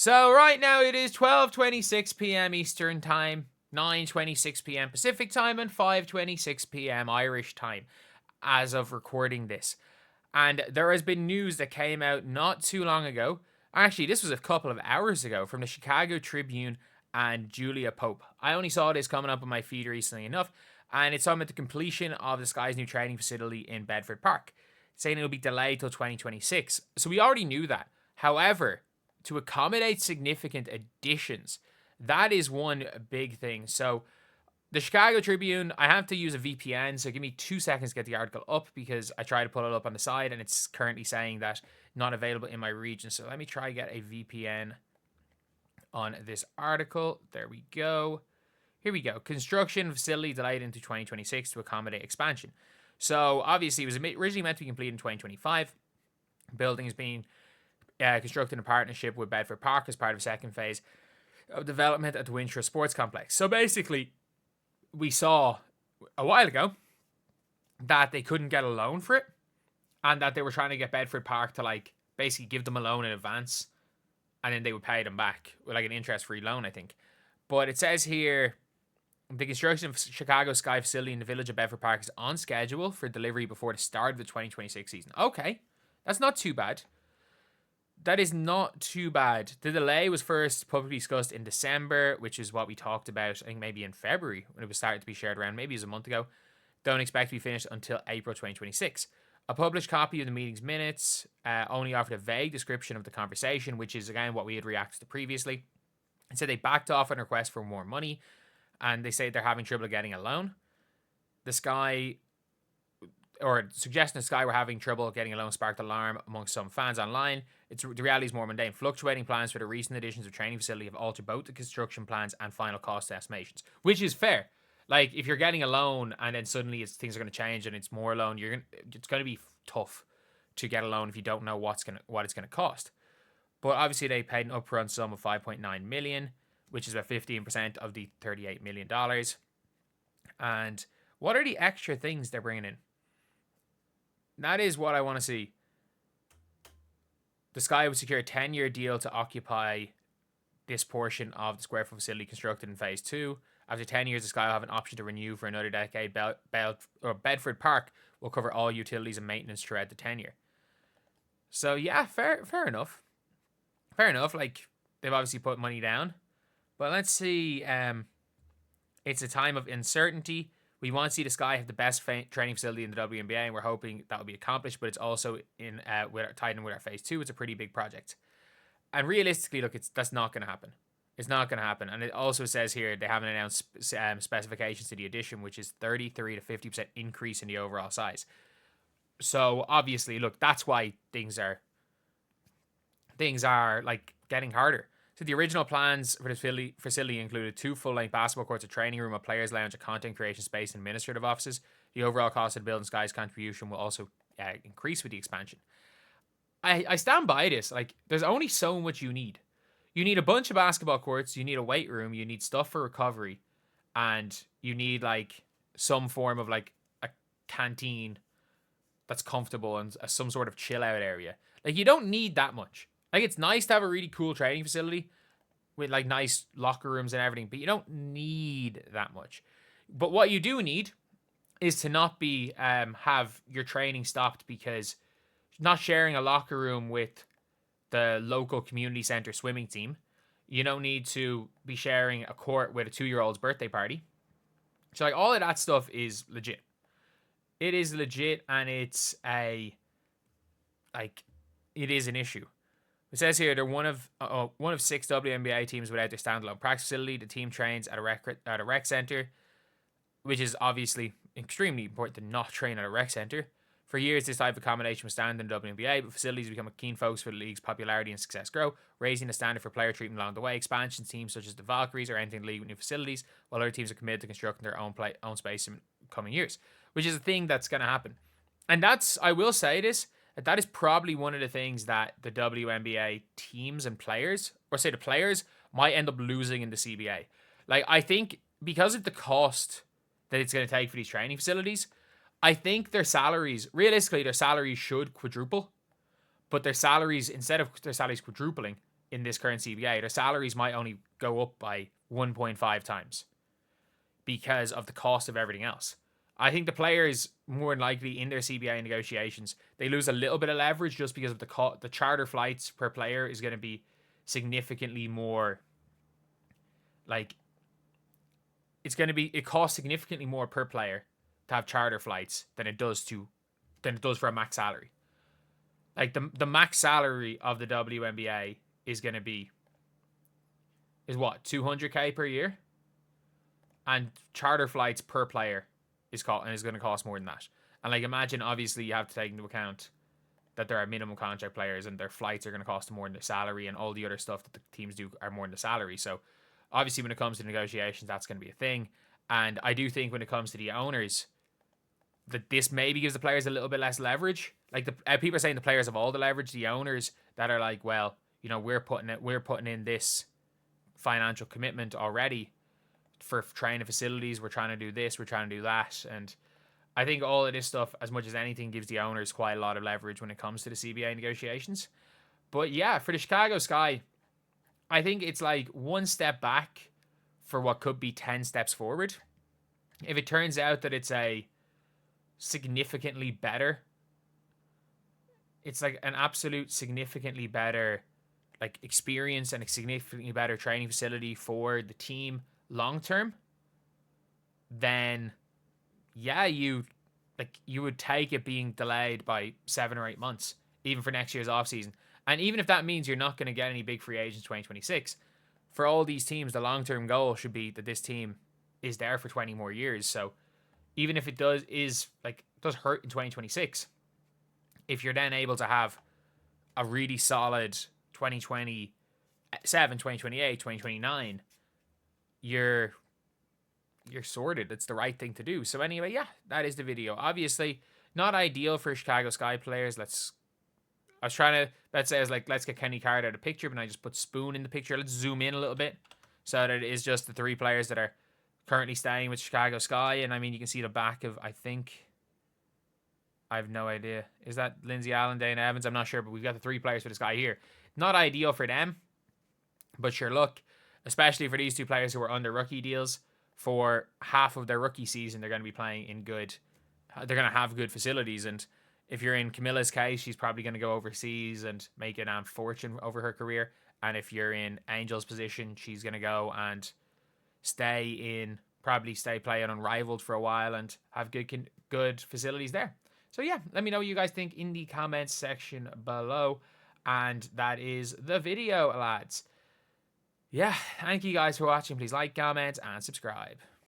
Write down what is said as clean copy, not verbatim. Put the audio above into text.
So right now it is 12:26 p.m. Eastern Time, 9:26 p.m. Pacific Time, and 5:26 p.m. Irish Time as of recording this. And there has been news that came out not too long ago. Actually, this was a couple of hours ago from the Chicago Tribune and Julia Pope. I only saw this coming up on my feed recently enough, and it's about the completion of the Sky's new training facility in Bedford Park, saying it'll be delayed till 2026. So we already knew that. However, to accommodate significant additions, that is one big thing. So the Chicago Tribune, I have to use a VPN, so give me 2 seconds to get the article up because I tried to pull it up on the side and it's currently saying that not available in my region. So let me try get a VPN on this article. There we go. Here we go. Construction facility delayed into 2026 to accommodate expansion. So obviously it was originally meant to be completed in 2025. Building is being constructed in partnership with Bedford Park as part of a second phase of development at the Winchester Sports Complex. So basically, we saw a while ago that they couldn't get a loan for it and that they were trying to get Bedford Park to like basically give them a loan in advance and then they would pay them back with like an interest-free loan, I think. But it says here, the construction of Chicago Sky facility in the village of Bedford Park is on schedule for delivery before the start of the 2026 season. Okay, that's not too bad. That is not too bad. The delay was first publicly discussed in December, which is what we talked about, I think maybe in February, when it was starting to be shared around, maybe it was a month ago. Don't expect to be finished until April 2026. A published copy of the meeting's minutes only offered a vague description of the conversation, which is, again, what we had reacted to previously. It said they backed off on a request for more money, and they say they're having trouble getting a loan. The Sky... or suggesting the Sky were having trouble getting a loan sparked alarm amongst some fans online. The reality is more mundane. Fluctuating plans for the recent additions of training facility have altered both the construction plans and final cost estimations, which is fair. Like, if you're getting a loan and then suddenly things are going to change and it's more loan, it's going to be tough to get a loan if you don't know what it's going to cost. But obviously they paid an upfront sum of $5.9 million, which is about 15% of the $38 million. And what are the extra things they're bringing in? That is what I want to see. The Sky would secure a 10-year deal to occupy this portion of the square foot facility constructed in Phase 2. After 10 years, the Sky will have an option to renew for another decade. Bedford Park will cover all utilities and maintenance throughout the tenure. So yeah, fair enough. Fair enough. Like, they've obviously put money down. But let's see. It's a time of uncertainty. We want to see the Sky have the best training facility in the WNBA, and we're hoping that will be accomplished, but it's also tied in with our Phase 2. It's a pretty big project. And realistically, look, that's not going to happen. It's not going to happen. And it also says here they haven't announced specifications to the addition, which is 33 to 50% increase in the overall size. So obviously, look, that's why things are like getting harder. So the original plans for this facility included 2 full-length basketball courts, a training room, a players' lounge, a content creation space, and administrative offices. The overall cost of the building Sky's contribution will also increase with the expansion. I stand by this. Like, there's only so much you need. You need a bunch of basketball courts, you need a weight room, you need stuff for recovery, and you need, like, some form of, like, a canteen that's comfortable and some sort of chill-out area. Like, you don't need that much. Like, it's nice to have a really cool training facility with, like, nice locker rooms and everything, but you don't need that much. But what you do need is to not be have your training stopped because not sharing a locker room with the local community center swimming team. You don't need to be sharing a court with a 2-year-old's birthday party. So, like, all of that stuff is legit. It is legit, and it is an issue. It says here they're one of 6 WNBA teams without their standalone practice facility. The team trains at a rec center, which is obviously extremely important to not train at a rec center. For years, this type of accommodation was standard in the WNBA, but facilities become a keen focus for the league's popularity and success grow, raising the standard for player treatment along the way. Expansion teams such as the Valkyries are entering the league with new facilities, while other teams are committed to constructing their own space in coming years, which is a thing that's going to happen. And I will say this, that is probably one of the things that the WNBA teams and players, or say the players, might end up losing in the CBA. Like, I think because of the cost that it's going to take for these training facilities, I think realistically, their salaries should quadruple. But their salaries, instead of their salaries quadrupling, in this current CBA, their salaries might only go up by 1.5 times because of the cost of everything else. I think the players, more than likely in their CBA negotiations, they lose a little bit of leverage just because of the charter flights per player is going to be significantly more, like, it costs significantly more per player to have charter flights than it does for a max salary. Like the max salary of the WNBA is going to be what, 200K per year, and charter flights per player is going to cost more than that. And like, imagine, obviously you have to take into account that there are minimum contract players and their flights are going to cost more than their salary, and all the other stuff that the teams do are more than the salary. So obviously when it comes to negotiations, that's going to be a thing. And I do think when it comes to the owners, that this maybe gives the players a little bit less leverage. Like, the people are saying the players have all the leverage. The owners that are like, well, you know, we're putting in this financial commitment already for training facilities. We're trying to do this. We're trying to do that. And I think all of this stuff, as much as anything, gives the owners quite a lot of leverage when it comes to the CBA negotiations. But yeah, for the Chicago Sky, I think it's like one step back for what could be 10 steps forward. If it turns out that it's a significantly better, it's like an absolute significantly better like experience and a significantly better training facility for the team long term, then yeah, you would take it being delayed by 7 or 8 months, even for next year's offseason. And even if that means you're not going to get any big free agents in 2026, for all these teams, the long-term goal should be that this team is there for 20 more years. So even if it does hurt in 2026, if you're then able to have a really solid 2027, 2028, 2029, you're sorted. It's the right thing to do. So anyway, yeah, that is the video. Obviously, not ideal for Chicago Sky players. Let's get Kenny Card out of the picture, but I just put Spoon in the picture. Let's zoom in a little bit so that it is just the 3 players that are currently staying with Chicago Sky. And I mean, you can see the back of, I have no idea. Is that Lindsay Allen, Dana Evans? I'm not sure, but we've got the 3 players for this guy here. Not ideal for them, but sure, look, especially for these 2 players who are under rookie deals, for half of their rookie season, they're going to be playing in they're going to have good facilities. And if you're in Camilla's case, she's probably going to go overseas and make an fortune over her career. And if you're in Angel's position, she's going to go and stay playing unrivaled for a while and have good facilities there. So yeah, let me know what you guys think in the comments section below. And that is the video, lads. Yeah, thank you guys for watching. Please like, comment, and subscribe.